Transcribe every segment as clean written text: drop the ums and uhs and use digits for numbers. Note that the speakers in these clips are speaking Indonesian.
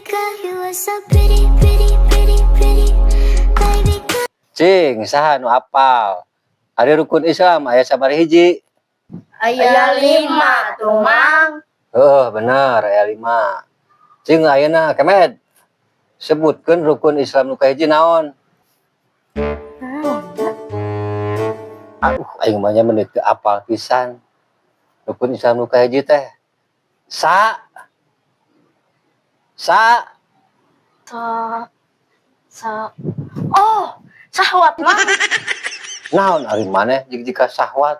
girl, you are so pretty, pretty, pretty, pretty. Baby girl. Cing, saha nu apal? Ari rukun Islam aya sabar hiji? Aya 5 tuh Mang. Oh, bener aya 5. Cing ayeuna kemed. Sebutkeun rukun Islam nu kahiji naon? Aduh, aing mah nya menit teu apal pisan. Rukun Islam nu kahiji teh sa. Oh, syahwat Mang. Naon ari maneh jika syahwat?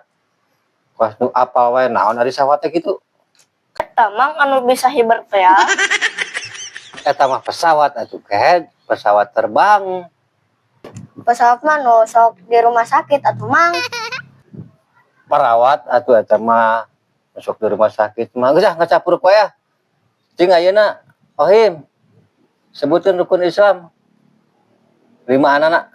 Pas nu apal wae naon ari syahwat teh kitu? Eta Mang anu bisa hiber teh ya. Eta mah pesawat atuh ked, pesawat terbang. Pesawat mah nu sok di rumah sakit atuh Mang. Perawat atuh eta mah masuk di rumah sakit mah geus ngacapuruk wae ya. Cing ayeuna Ohim sebutkeun rukun Islam 5 anana.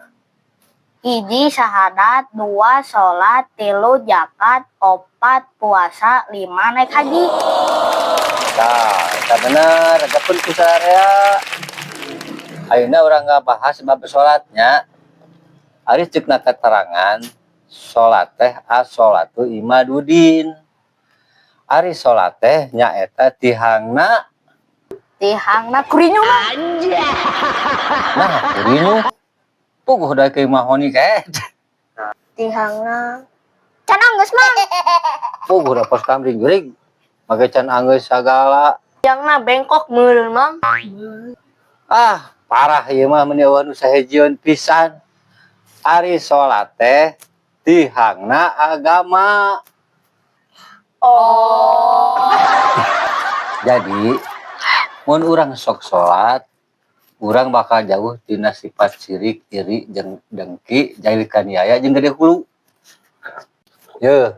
1 syahadat, 2 salat, 3 zakat, 4 puasa, 5 naik haji. Tah, eta bener, ada pun kusarea. Ayeuna urang ngabahas bab salatnya. Ari ceukna keterangan salat teh as-sholatu imadudin. Ari salat teh nyaeta tihangna Kurinya Mang. nah kurinya puguh da ke mahoni ked. Tihangna can anggeus Mang. Puguh da pos kamring geuring. Make can anggeus sagala. Yangna bengkok meureun Mang. Ah, parah ieu mah meunieuan nu sahejieun pisan. Ari salat teh tihangna agama. Oh. Jadi mun urang sok salat, urang bakal jauh tina sifat sirik, iri, jeung dengki, jahil kaniaya jeung gede hulu. Yeuh,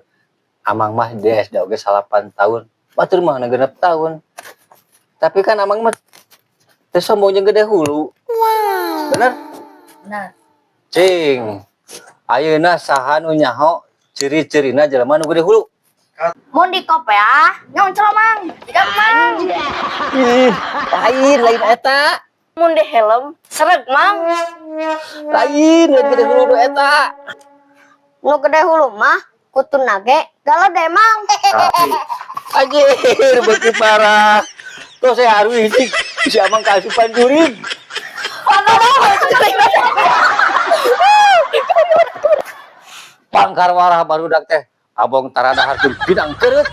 amang mah di SD oge 8 tahun, batur mah 6 tahun. Tapi kan amang mah teu sombong jeung gede hulu. Wow. Bener? Nah, Cing. Ayeuna saha nu nyaho ciri-cirina jelema nu gede hulu? mun di kop ya, nyoncol Mang. Tidak Mang. Ih, lain eta. Mun di helm, seret Mang. Lain gede hulu nu eta. Nu gede hulu mah kutu nage galede Mang. Anjir, beuki parah. Tuh saya harus ini si amang kasupan jurig. Pangkar warah barudak teh abong taradahar jeung bidang keureup.